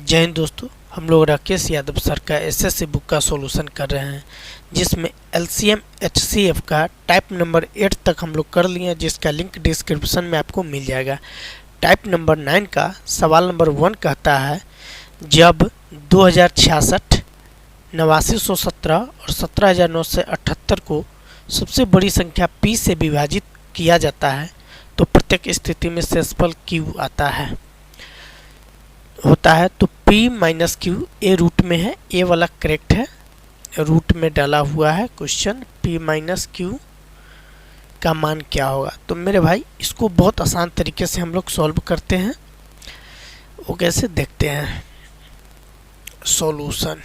जय हिंद दोस्तों, हम लोग राकेश यादव सर का एसएससी बुक का सॉल्यूशन कर रहे हैं, जिसमें एलसीएम एचसीएफ का टाइप नंबर 8 तक हम लोग कर लिए हैं, जिसका लिंक डिस्क्रिप्शन में आपको मिल जाएगा। टाइप नंबर 9 का सवाल नंबर 1 कहता है, जब 2066, 8917 और 17978 को सबसे बड़ी संख्या p से विभाजित किया जाता है तो प्रत्येक स्थिति में शेषफल q आता है होता है। तो p माइनस q ए रूट में है, ए वाला करेक्ट है, रूट में डाला हुआ है क्वेश्चन। p माइनस q का मान क्या होगा? तो मेरे भाई इसको बहुत आसान तरीके से हम लोग सॉल्व करते हैं, वो कैसे देखते हैं सॉल्यूशन।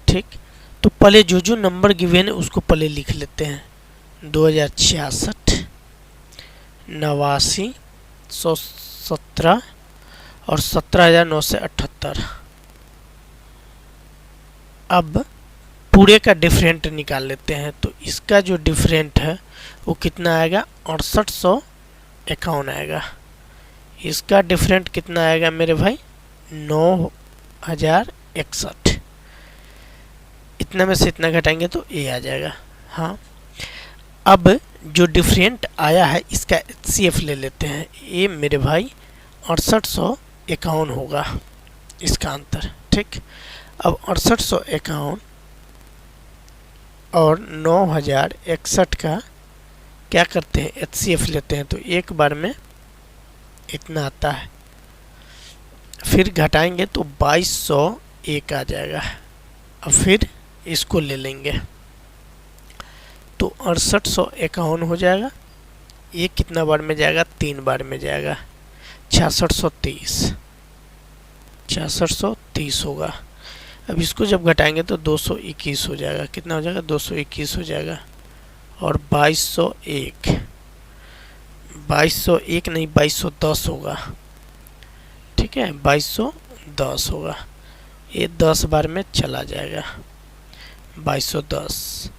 ठीक, तो पहले जो नंबर गिवन है उसको पहले लिख लेते हैं। 2066, 89, 117 और 17978। अब पूरे का डिफरेंट निकाल लेते हैं। तो इसका जो डिफरेंट है वो कितना आएगा? 6851 आएगा। इसका डिफरेंट कितना आएगा मेरे भाई? 9061। इतना में से इतना घटाएंगे तो ए आ जाएगा। हाँ, अब जो डिफरेंट आया है इसका एचसीएफ ले लेते हैं। ये मेरे भाई 6851 होगा इसका आंसर। ठीक, अब 6851 और 9061 का क्या करते हैं? एचसीएफ लेते हैं। तो एक बार में इतना आता है, फिर घटाएंगे तो 2201 आ जाएगा। अब फिर इसको ले लेंगे तो 6851 हो जाएगा। ये कितना बार में जाएगा? 3 बार में जाएगा। 6630 होगा। अब इसको जब घटाएंगे तो 221 हो जाएगा। कितना हो जाएगा? 221 हो जाएगा। और 2201 नहीं, 2210 होगा। ठीक है, 2210 होगा। ये 10 बार में चला जाएगा। 2210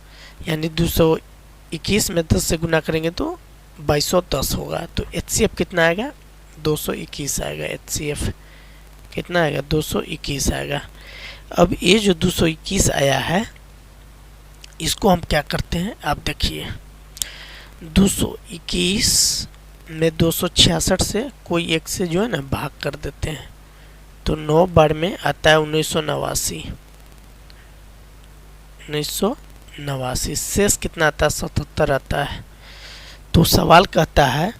यानी 221 में 10 से गुना करेंगे तो 2210 होगा। तो एचसीएफ कितना आएगा? 221 आएगा। एचसीएफ कितना आएगा? 221 आएगा। अब ये जो 221 आया है इसको हम क्या करते हैं आप देखिए। 221 में 266 से कोई एक से जो है ना भाग कर देते हैं तो 9 बार में आता है 1989। शेष कितना आता है? 77 आता है। तो सवाल कहता है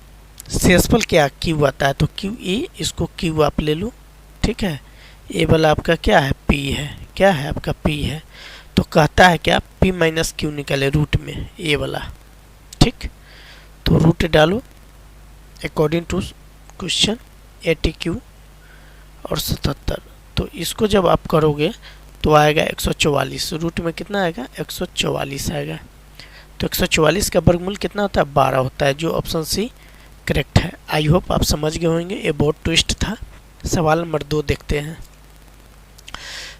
शेषफल क्या? क्यू आता है। तो क्यू ए, इसको क्यू आप ले लो। ठीक है, ए वाला आपका क्या है? पी है। क्या है आपका? पी है। तो कहता है क्या? पी माइनस क्यू निकाले रूट में, ए वाला। ठीक, तो रूट डालो अकॉर्डिंग टू क्वेश्चन 80Q और 77। तो इसको जब आप करोगे तो आएगा 144। रूट में कितना आएगा? 144 आएगा। तो 144 का वर्गमूल कितना होता है? 12 होता है, जो ऑप्शन सी करेक्ट है। आई होप आप समझ गए होंगे, ये बहुत ट्विस्ट था। सवाल नंबर 2 देखते हैं।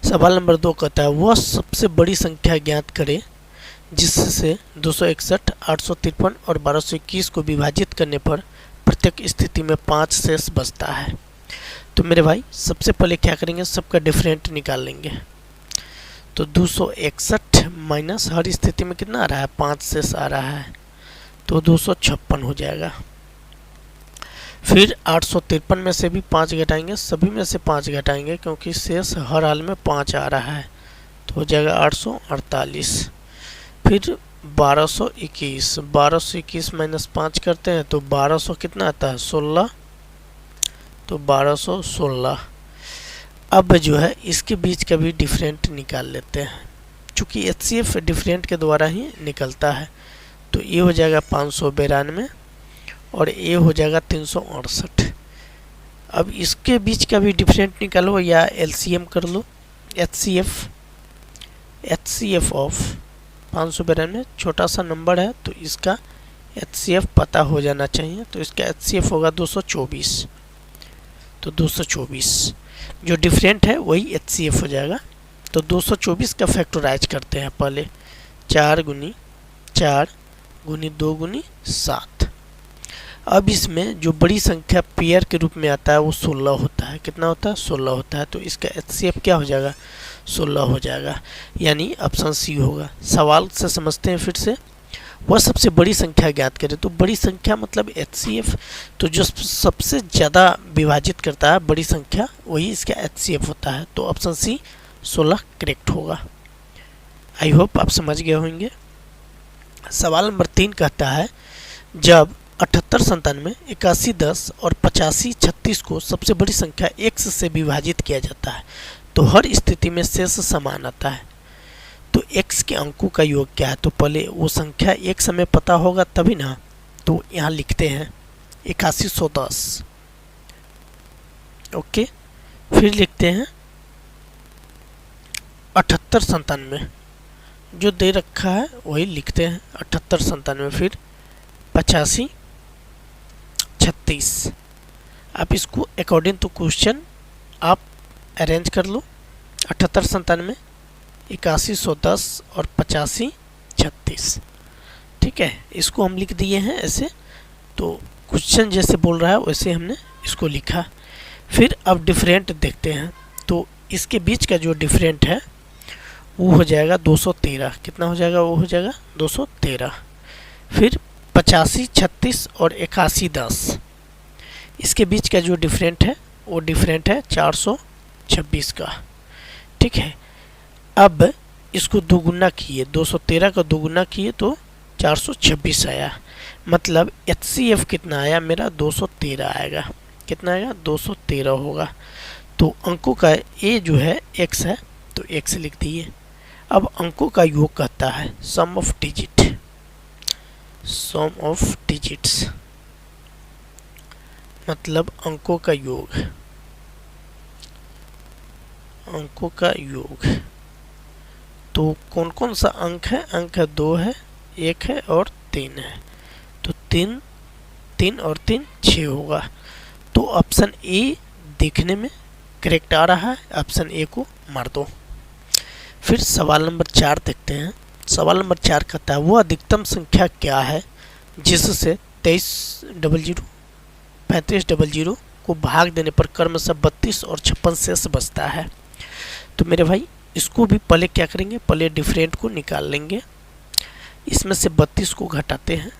सवाल नंबर 2 कहता है, वह सबसे बड़ी संख्या ज्ञात करें जिससे 261, 853 और 1221 को विभाजित करने पर प्रत्येक स्थिति में 5 शेष बचता है। तो मेरे भाई सबसे पहले क्या करेंगे? सबका डिफरेंट निकाल लेंगे। तो 261 माइनस हर स्थिति में कितना आ रहा है? 5 शेष आ रहा है, तो 256 हो जाएगा। फिर 853 में से भी 5 घटाएंगे, सभी में से 5 घटाएंगे क्योंकि शेष हर हाल में 5 आ रहा है, तो हो जाएगा 848। फिर 1221 माइनस 5 करते हैं तो 1200 कितना आता है? 16। तो 1216। अब जो है इसके बीच का भी डिफरेंट निकाल लेते हैं, चूँकि एचसीएफ डिफरेंट के द्वारा ही निकलता है। तो ये हो जाएगा 592 और ये हो जाएगा 368। अब इसके बीच का भी डिफरेंट निकालो या एलसीएम कर लो। एचसीएफ ऑफ 592 छोटा सा नंबर है तो इसका एचसीएफ पता हो जाना चाहिए। तो इसका एचसीएफ होगा 224। तो 224 जो डिफरेंट है वही एचसीएफ हो जाएगा। तो 224 का फैक्टराइज करते हैं पहले। 4 गुनी 4 गुनी 2 गुनी 7। अब इसमें जो बड़ी संख्या पेयर के रूप में आता है वो 16 होता है। कितना होता है? 16 होता है। तो इसका एचसीएफ क्या हो जाएगा? 16 हो जाएगा, यानी ऑप्शन सी होगा। सवाल से समझते हैं फिर से। वह सबसे बड़ी संख्या ज्ञात करें। तो बड़ी संख्या मतलब एचसीएफ, तो जो सबसे ज़्यादा विभाजित करता है बड़ी संख्या, वही इसका एचसीएफ होता है। तो ऑप्शन सी 16 करेक्ट होगा। आई होप आप समझ गए होंगे। सवाल नंबर 3 कहता है, जब 78 97 81 10 और 85 36 को सबसे बड़ी संख्या x से विभाजित किया जाता है तो हर स्थिति में शेष समान आता है। तो x के अंकों का योग क्या है? तो पहले वो संख्या x हमें पता होगा तभी ना। तो यहाँ लिखते हैं 8110। ओके, फिर लिखते हैं 78 97, जो दे रखा है वही लिखते हैं 78 97। फिर 85 36। आप इसको अकॉर्डिंग टू क्वेश्चन आप अरेंज कर लो। 78 97, 8110 और 85 36। ठीक है, इसको हम लिख दिए हैं ऐसे। तो क्वेश्चन जैसे बोल रहा है वैसे हमने इसको लिखा। फिर अब डिफरेंट देखते हैं। तो इसके बीच का जो डिफरेंट है वो हो जाएगा 213। कितना हो जाएगा? वो हो जाएगा 213। फिर 85 36 और 81 10, इसके बीच का जो डिफरेंट है वो डिफरेंट है 426 का। ठीक है, अब इसको दोगुना किए, 213 का दोगुना किए तो 426 आया। मतलब एचसीएफ कितना आया मेरा? 213 आएगा। कितना आएगा? 213 होगा। तो अंकों का ए जो है x है, तो x लिख दिए। अब अंकों का योग कहता है sum of digit, sum of digits मतलब अंकों का योग, अंकों का योग। तो कौन कौन सा अंक है? अंक है 2 है, 1 है और 3 है। तो 3 और 3 6 होगा। तो ऑप्शन ए देखने में करेक्ट आ रहा है। ऑप्शन ए को मार दो। फिर सवाल नंबर 4 देखते हैं। सवाल नंबर 4 कहता है, वो अधिकतम संख्या क्या है जिससे 2300 3500 को भाग देने पर क्रमशः 32 और 56 शेष बचता है। तो मेरे भाई इसको भी पहले क्या करेंगे? पहले डिफरेंट को निकाल लेंगे। इसमें से 32 को घटाते हैं,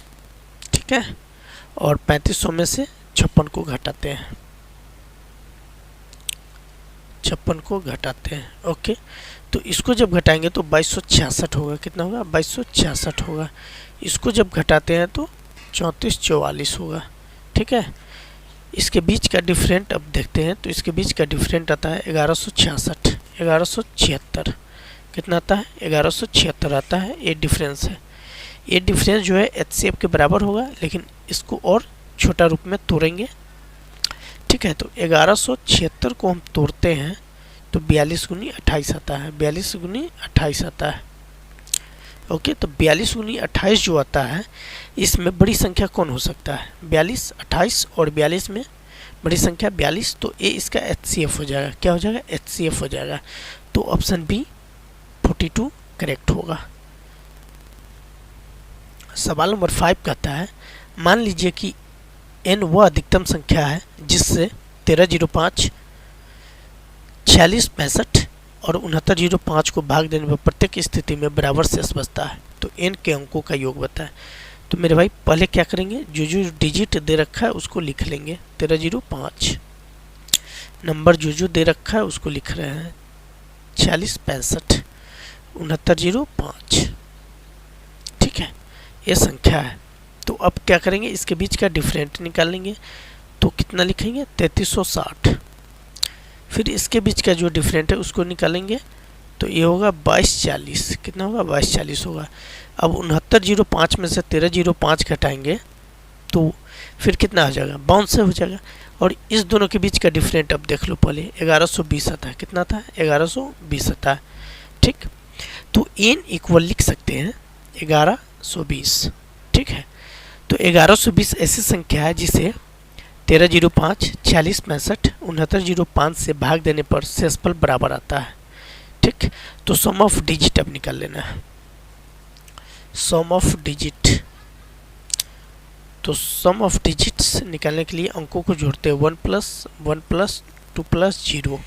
ठीक है, और 3500 में से 56 को घटाते हैं, 56 को घटाते हैं। ओके, तो इसको जब घटाएंगे तो 2266 होगा। कितना होगा? 2266 होगा। इसको जब घटाते हैं तो 3444 होगा। ठीक है, इसके बीच का डिफरेंट अब देखते हैं। तो इसके बीच का डिफरेंट आता है 1166 1176। कितना आता है? 1176 आता है। ये डिफरेंस है। ये डिफरेंस जो है एचसीएफ के बराबर होगा, लेकिन इसको और छोटा रूप में तोड़ेंगे। ठीक है, तो 1176 को हम तोड़ते हैं तो 42 गुनी 28 आता है। 42 गुनी 28 आता है। ओके, तो 42 गुनी 28 जो आता है, इसमें बड़ी संख्या कौन हो सकता है? 42, 28 और 42 में बड़ी संख्या 42। तो ए इसका एचसीएफ हो जाएगा। क्या हो जाएगा? एचसीएफ हो जाएगा। तो ऑप्शन बी 42 करेक्ट होगा। सवाल नंबर 5 कहता है, मान लीजिए कि n वह अधिकतम संख्या है जिससे 1305 46 65 और 6905 को भाग देने पर प्रत्येक स्थिति में बराबर शेष बचता है। तो n के अंकों का योग बताएं। तो मेरे भाई पहले क्या करेंगे? जो जो डिजिट दे रखा है उसको लिख लेंगे। 1305 नंबर जो दे रखा है उसको लिख रहे हैं। 46 65 6905। ठीक है, ये संख्या है। तो अब क्या करेंगे? इसके बीच का डिफरेंट निकाल लेंगे। तो कितना लिखेंगे? 3360। फिर इसके बीच का जो डिफरेंट है उसको निकालेंगे तो ये होगा 2240। कितना होगा? 2240 होगा। अब 6905 में से 1305 घटाएंगे तो फिर कितना हो जाएगा? 52 से हो जाएगा। और इस दोनों के बीच का डिफरेंट अब देख लो। पहले 1120 आता है। कितना था? 1120 आता है। ठीक, तो n इक्वल लिख सकते हैं 1120। ठीक है, तो 1120 ऐसी संख्या है जिसे 1305 46 65 6905 से भाग देने पर शेषफल बराबर आता है। ठीक, तो सम ऑफ डिजिट अब निकाल लेना है। सम ऑफ डिजिट तो सम ऑफ डिजिट्स निकालने के लिए अंकों को जोड़ते हैं 1+1+2+0,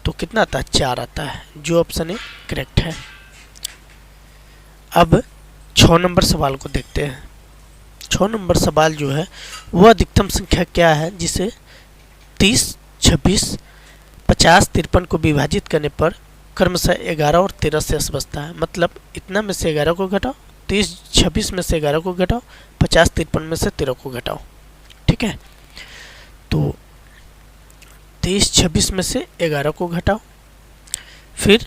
तो कितना आता है 4 आता है, जो ऑप्शन है करेक्ट है। अब 6 नंबर सवाल को देखते हैं। 6 नंबर सवाल जो है वह अधिकतम संख्या क्या है जिसे 30, 26, 50, 53 को विभाजित करने पर क्रमशः 11 और 13 शेष बचता है। मतलब इतना में से 11 को घटाओ, 30, 26 में से 11 को घटाओ, 50, 53 में से 13 को घटाओ। ठीक है, तो 30, 26 में से 11 को घटाओ, फिर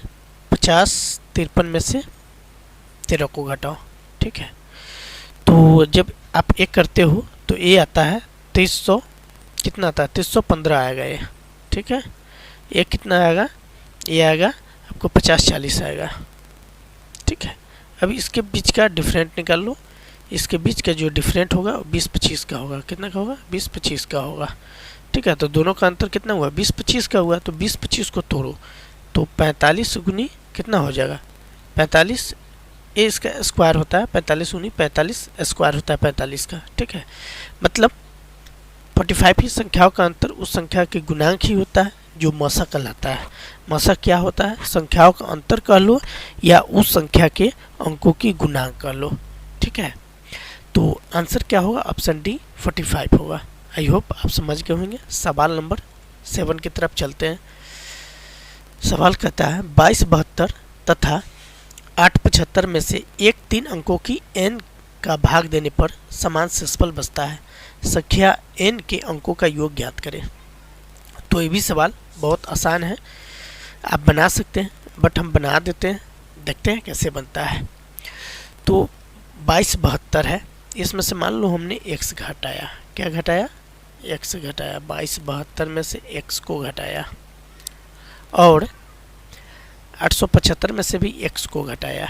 50, 53 में से 13 को घटाओ। ठीक है, तो जब आप एक करते हो तो ये आता है 300, कितना आता है 315 आएगा ये। ठीक है, ये कितना आएगा, ये आएगा आपको 50-40 आएगा। ठीक है, अब इसके बीच का डिफरेंट निकाल लो। इसके बीच का जो डिफरेंट होगा 20-25 का होगा। कितना का होगा, 20-25 का होगा। ठीक है, तो दोनों का अंतर कितना हुआ, 20-25 का हुआ। तो 20-25 को तोड़ो तो 45 गुनी कितना हो जाएगा 45, ये इसका स्क्वायर होता है 45 गुनी 45 स्क्वायर होता है 45 का। ठीक है, मतलब 45 ही संख्याओं का अंतर उस संख्या के गुणांक ही होता है जो मसा कहलाता है। मसा क्या होता है, संख्याओं का अंतर कह लो या उस संख्या के अंकों की गुणांक कह लो। ठीक है, तो आंसर क्या होगा, ऑप्शन डी 45 होगा। आई होप आप समझ गए होंगे। सवाल नंबर 7 की तरफ चलते हैं। सवाल कहता है 2272 तथा 875 में से एक 3 अंकों की n का भाग देने पर समान शेषफल बचता है। संख्या n के अंकों का योग ज्ञात करें। तो ये भी सवाल बहुत आसान है, आप बना सकते हैं, बट हम बना देते हैं, देखते हैं कैसे बनता है। तो 2272 है, इसमें से मान लो हमने x घटाया, क्या घटाया, x घटाया, 2272 में से x को घटाया, और 875 में से भी x को घटाया।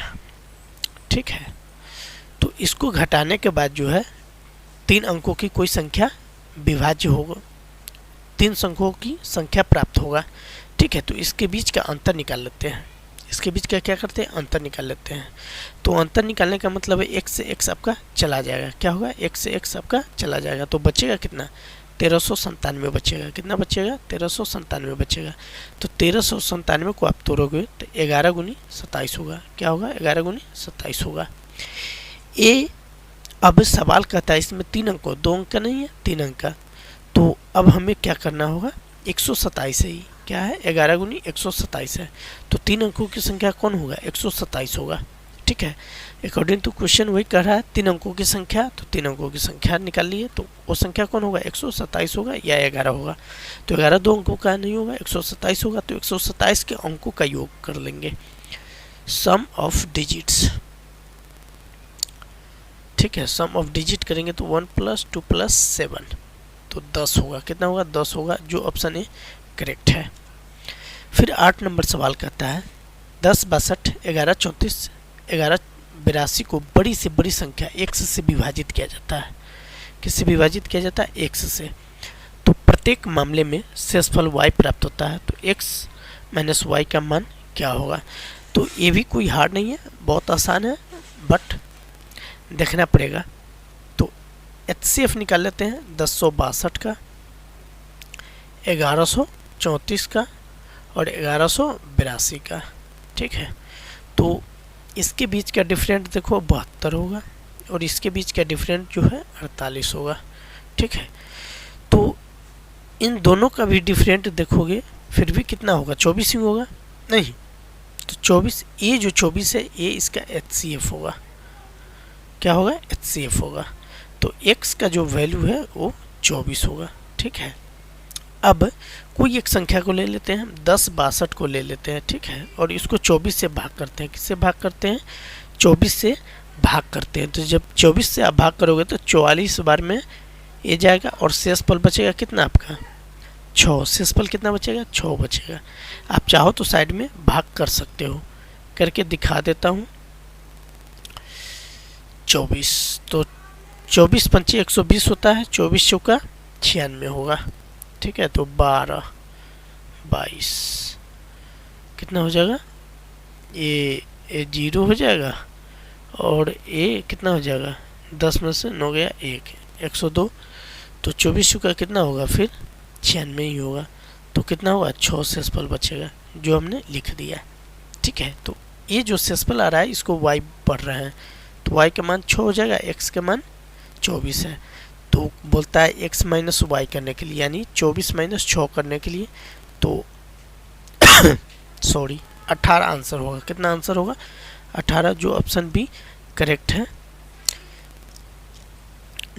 ठीक है, तो इसको घटाने के बाद जो है 3 अंकों की कोई संख्या विभाज्य होगा, 3 अंकों की संख्या प्राप्त होगा। ठीक है, तो इसके बीच का अंतर निकाल लेते हैं। इसके बीच का क्या करते हैं, अंतर निकाल लेते हैं। तो अंतर निकालने का मतलब है x से x आपका चला जाएगा। क्या होगा, x से x आपका चला जाएगा, तो बचेगा कितना, 1397 बचेगा। कितना बचेगा, 1397 बचेगा। तो 1397 को आप तोड़ोगे तो 11 गुनी 27 होगा। क्या होगा, 11 गुनी 27 होगा। ये अब सवाल कहता है इसमें 3 अंक, 2 अंक का नहीं है, 3 अंक का। तो अब हमें क्या करना होगा, 127 है, क्या है, 11 गुनी 127 है। तो 3 अंकों की संख्या कौन होगा, 127 होगा। ठीक है, अकॉर्डिंग टू क्वेश्चन वही कर रहा है 3 अंकों की संख्या, तो 3 अंकों की संख्या निकाल लिए, तो वो संख्या कौन होगा, 127 होगा या 11 होगा। तो 11 2 अंकों का नहीं होगा, 127 होगा। तो 127 के अंकों का योग कर लेंगे, सम ऑफ डिजिट्स। ठीक है, सम ऑफ डिजिट करेंगे तो 1 + 2 + 7, तो 10 होगा। कितना होगा, 10 होगा, जो ऑप्शन ए करेक्ट है। फिर 8 नंबर सवाल कहता है 10 62 11 34 11 82 को बड़ी से बड़ी संख्या x से विभाजित किया जाता है। किससे विभाजित किया जाता है, x से। तो प्रत्येक मामले में शेषफल y प्राप्त होता है। तो x - y का मान क्या होगा। तो ये भी कोई हार्ड नहीं है, बहुत आसान है, बट देखना पड़ेगा। तो HCF निकाल लेते हैं, 1062 का, 1134 का और 1182 का। ठीक है, तो इसके बीच का डिफरेंट देखो 72 होगा और इसके बीच का डिफरेंट जो है 48 होगा। ठीक है, तो इन दोनों का भी डिफरेंट देखोगे फिर भी कितना होगा, 24 ही होगा नहीं। तो 24, ये जो 24 है ये इसका HCF होगा। क्या होगा, HCF होगा। तो x का जो वैल्यू है वो 24 होगा। ठीक है, अब कोई एक संख्या को ले लेते हैं, 1062 को ले लेते हैं। ठीक है, और इसको 24 से भाग करते हैं। किससे भाग करते हैं, 24 से भाग करते हैं। तो जब 24 से आप भाग करोगे तो 44 बार में ये जाएगा और शेषफल बचेगा कितना आपका, 6। शेषफल कितना बचेगा, 6 बचेगा। आप चाहो तो साइड में भाग कर सकते हो, करके दिखा देता हूँ। 24, तो 24 × 5 = 120 होता है, 24 चौका 96 होगा। ठीक है, तो 12 22 कितना हो जाएगा, ये 0 हो जाएगा और ये कितना हो जाएगा, 10 में से 9 गया 1, 102, तो 24 का कितना होगा फिर 96 ही होगा। तो कितना होगा 6 सेसफल बचेगा जो हमने लिख दिया। ठीक है, तो ये जो सेसफल आ रहा है इसको y पढ़ रहे हैं, तो y का मान 6 हो जाएगा, x का मान 24 है। तो बोलता है x माइनस वाई करने के लिए, यानी 24 माइनस 6 करने के लिए, तो सॉरी 18 आंसर होगा। कितना आंसर होगा 18, जो ऑप्शन बी करेक्ट है।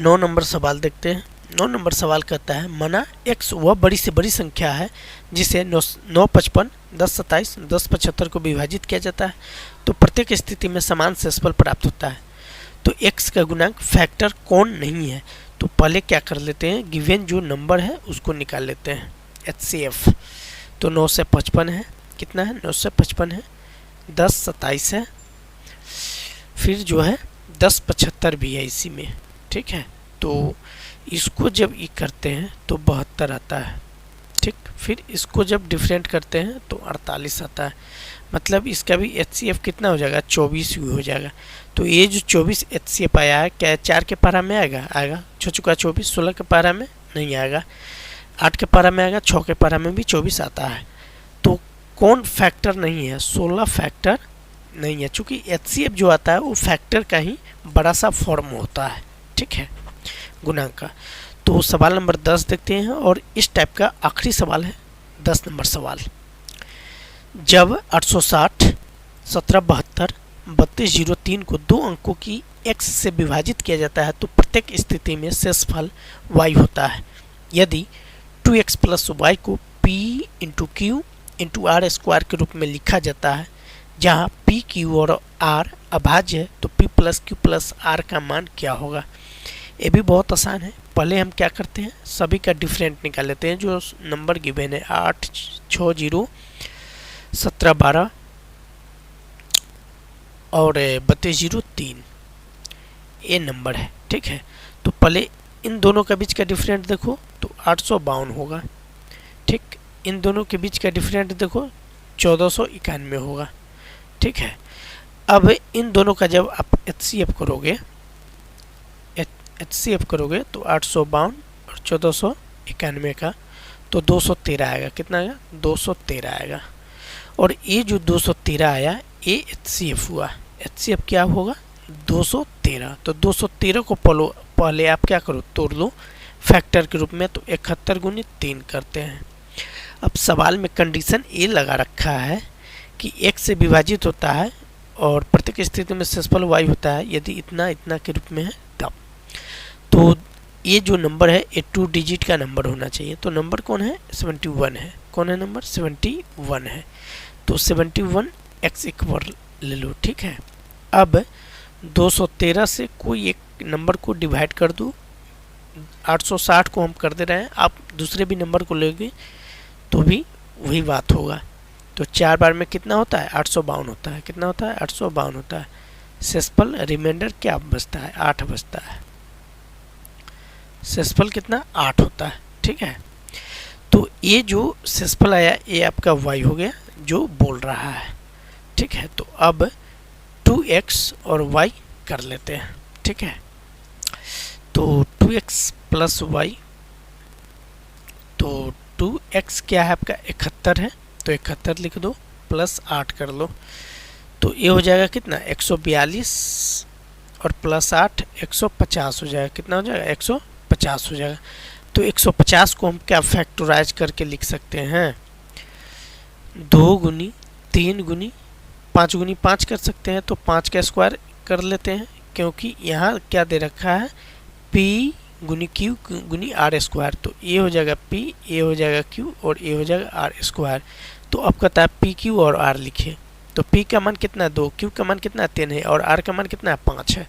9 नंबर सवाल देखते हैं। 9 नंबर सवाल कहता है मना x वह बड़ी से बड़ी संख्या है जिसे 9, 55, 10, 27, 10, 75 को विभाजित किया जाता है तो प्रत्येक स्थिति में समान शेषफल प्राप्त होता है। तो x का गुणांक फैक्टर कौन नहीं है? तो पहले क्या कर लेते हैं, गिवन जो नंबर है उसको निकाल लेते हैं, HCF। तो 9 से 55 है, कितना है 9 से 55 है, 10, 27 है, फिर जो है 10, 75 भी है इसी में। ठीक है, तो इसको जब ये करते हैं तो 72 आता है। ठीक, फिर इसको जब डिफरेंट करते हैं तो 48 आता है। मतलब इसका भी HCF कितना हो जाएगा 24 हो जाएगा। तो ये जो 24 HCF आया है क्या 4 के पारा में आएगा? आएगा। 6 चुका 24, 16 के पारा में नहीं आएगा, 8 के पारा में आएगा, 6 के पारा में भी 24 आता है। तो कौन फैक्टर नहीं है? 16 फैक्टर नहीं है, चूँकि HCF जो आता है वो फैक्टर का ही बड़ा सा फॉर्म होता है। ठीक है, गुणांक का। तो सवाल नंबर 10 देखते हैं, और इस टाइप का आखिरी सवाल है 10 नंबर सवाल। जब 860, 1772, 3203 को 2 अंकों की x से विभाजित किया जाता है तो प्रत्येक स्थिति में शेषफल y होता है। यदि 2x प्लस वाई को p into q into r square के रूप में लिखा जाता है, जहाँ p, q और r अभाज्य है, तो p plus q plus r का मान क्या होगा? ये भी बहुत आसान है। पहले हम क्या करते हैं, सभी का डिफरेंट निकाल लेते हैं। जो नंबर गिवन है 8, 6, 0, 17, 12 और 32, 3 ये नंबर है। ठीक है, तो पहले इन दोनों के बीच का डिफरेंट देखो तो 852 होगा। ठीक, इन दोनों के बीच का डिफरेंट देखो 1491 होगा। ठीक है, अब इन दोनों का जब आप HCF करोगे तो 852 और 1491 का तो 213 आएगा। कितना आएगा? 213 आएगा। और ये जो 213 आया ये HCF हुआ। HCF क्या होगा? 213। तो 213 को पहले आप क्या करो, तोड़ दो फैक्टर के रूप में, तो 71 गुनी 3 करते हैं। अब सवाल में कंडीशन ये लगा रखा है कि x से विभाजित होता है और प्रत्येक स्थिति में शेषफल y होता है यदि इतना इतना के रूप में है तब। तो ये जो नंबर है ये 2 डिजिट का नंबर होना चाहिए। तो नंबर कौन है? 71 है। कौन है नंबर? 71 है। तो 71 x इक्वल ले लो। ठीक है, अब 213 से कोई एक नंबर को डिवाइड कर दो। 860 को हम कर दे रहे हैं, आप दूसरे भी नंबर को लेंगे तो भी वही बात होगा। तो 4 बार में कितना होता है? 852 होता है। कितना होता है? 852 होता है। शेषफल रिमाइंडर क्या बचता है? 8 बचता है। शेषफल कितना? 8 होता है। ठीक है, तो ये जो शेषफल आया ये आपका y हो गया जो बोल रहा है। ठीक है, तो अब 2x और y कर लेते हैं। ठीक है, तो 2x प्लस y, तो 2x क्या है आपका? 71 है, तो 71 लिख दो, प्लस 8 कर लो, तो ये हो जाएगा कितना? 142 और प्लस 8 150 हो जाएगा। कितना हो जाएगा? 150 हो जाएगा। तो 150 को हम क्या फैक्टराइज करके लिख सकते हैं? 2 गुनी 3 गुनी 5 गुनी 5 कर सकते हैं। तो 5 का स्क्वायर कर लेते हैं, क्योंकि यहाँ क्या दे रखा है? p गुनी q गुनी आर स्क्वायर। तो ये हो जाएगा p, ये हो जाएगा q और ये हो जाएगा आर स्क्वायर। तो अब कहता है p, q और r लिखिए। तो p का मान कितना है? 2, q का मान कितना है? 3 है, और r का मान कितना है? 5 है।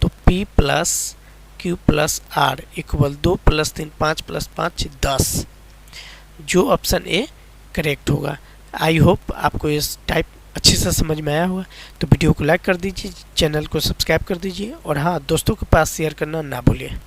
तो p plus q plus r equal 2 plus 3 5 plus 5 10, जो ऑप्शन ए करेक्ट होगा। आई होप आपको इस टाइप अच्छे से समझ में आया होगा। तो वीडियो को लाइक कर दीजिए, चैनल को सब्सक्राइब कर दीजिए, और हाँ, दोस्तों के पास शेयर करना ना भूलिए।